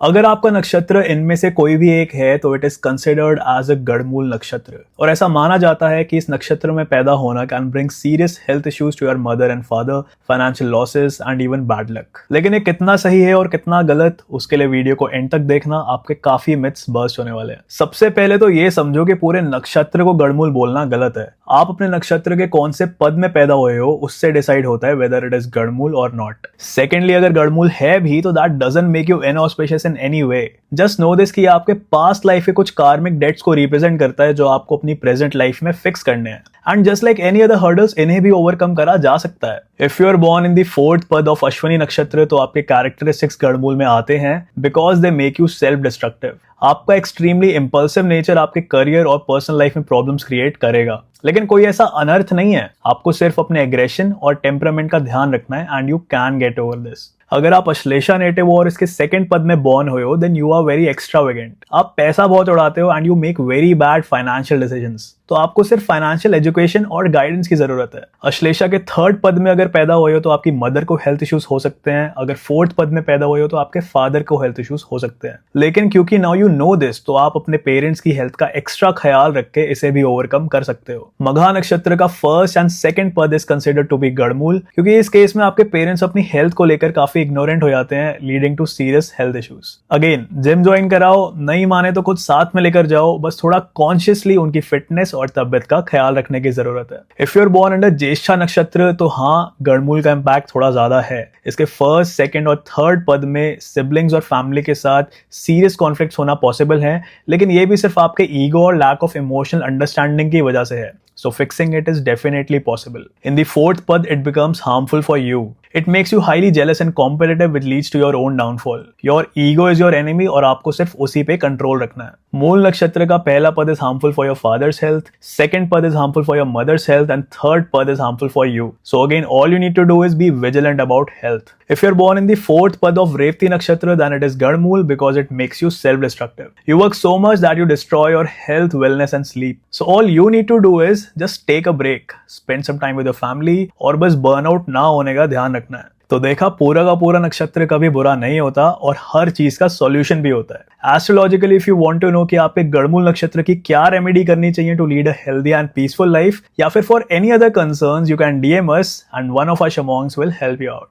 अगर आपका नक्षत्र इनमें से कोई भी एक है तो it is considered as a Gandmool nakshatra, और ऐसा माना जाता है कि इस नक्षत्र में पैदा होना can bring serious health issues to your mother and father, financial losses and even bad luck. लेकिन ये कितना सही है और कितना गलत, उसके लिए वीडियो को एंड तक देखना, आपके काफी मिथ्स बर्स्ट होने वाले हैं। सबसे पहले तो ये समझो कि पूरे नक्षत्र को गड़मूल बोलना गलत है। आप अपने नक्षत्र के कौन से पद में पैदा हुए हो उससे डिसाइड होता है वेदर इट इज गड़मूल और नॉट। सेकेंडली, अगर गड़मूल है भी तो that doesn't make you inauspicious in any way. Just know this कि आपके पास्ट लाइफ के कुछ कार्मिक डेट्स को रिप्रेजेंट करता है जो आपको अपनी प्रेजेंट लाइफ में फिक्स करने हैं। And just like any other hurdles, इन्हें भी ओवरकम करा जा सकता है। If you are born in the 4th पद ऑफ अश्विनी नक्षत्र तो आपके कैरेक्टरिस्टिक्स गड़मूल में आते हैं because they make you self destructive. आपका एक्सट्रीमली इंपल्सिव नेचर आपके करियर और पर्सनल लाइफ में प्रॉब्लम्स क्रिएट करेगा, लेकिन कोई ऐसा अनर्थ नहीं है। आपको सिर्फ अपने एग्रेशन और टेम्परामेंट का ध्यान रखना है and you can get over this. अगर आप अश्लेषा नेटिव हो और इसके 2nd पद में बॉर्न हुए हो then you are very extravagant. आप पैसा बहुत उड़ाते हो and you make very bad financial decisions. तो आपको सिर्फ फाइनेंशियल एजुकेशन और गाइडेंस की जरूरत है। अश्लेषा के 3rd पद में अगर पैदा हुए हो तो आपकी मदर को हेल्थ इश्यूज हो सकते हैं। अगर 4th पद में पैदा हुए हो तो आपके फादर को हेल्थ इश्यूज हो सकते हैं। लेकिन क्योंकि नाउ यू नो दिस तो आप अपने पेरेंट्स की हेल्थ का एक्स्ट्रा ख्याल रख के इसे भी ओवरकम कर सकते हो। मघा नक्षत्र का 1st एंड 2nd पद इज कंसिडर्ड टू बी गड़मूल, क्योंकि इस केस में आपके पेरेंट्स अपनी हेल्थ को लेकर काफी इग्नोरेंट हो जाते हैं, leading to serious health issues. Again, gym join कराओ, नहीं माने तो खुद साथ में लेकर जाओ, बस थोड़ा कॉन्शियसली उनकी फिटनेस और तबियत का ख्याल रखने की जरूरत है। If you are born under Jyeshtha nakshatra तो हाँ, गड़मूल का इम्पैक्ट थोड़ा ज्यादा है। इसके 1st, 2nd और 3rd पद में सिबलिंग्स और फैमिली के साथ सीरियस कॉन्फ्लिक्ट्स होना पॉसिबल है, लेकिन ये भी सिर्फ आपके ईगो और लैक ऑफ इमोशनल अंडरस्टैंडिंग की वजह से है। So fixing it is definitely possible. In the 4th pad, it becomes harmful for you. It makes you highly jealous and competitive, which leads to your own downfall. Your ego is your enemy और आपको सिर्फ उसी पे control रखना है। मूल नक्षत्र का पहला पद is harmful for your father's health, 2nd पद is harmful for your mother's health, and 3rd पद is harmful for you. So again, all you need to do is be vigilant about health. If you're born in the 4th pad of Revati nakshatra, then it is Gardmul because it makes you self-destructive. You work so much that you destroy your health, wellness, and sleep. So all you need to do is just take a break, spend some time with your family, और बस burnout ना होने का ध्यान रखना है। तो देखा, पूरा का पूरा नक्षत्र कभी बुरा नहीं होता और हर चीज का सॉल्यूशन भी होता है। Astrologically if you want to know कि आपके गड़मूल नक्षत्र की क्या रेमेडी करनी चाहिए to lead a healthy and peaceful life, या फिर for any other concerns, you can DM us and one of our shamans will help you out.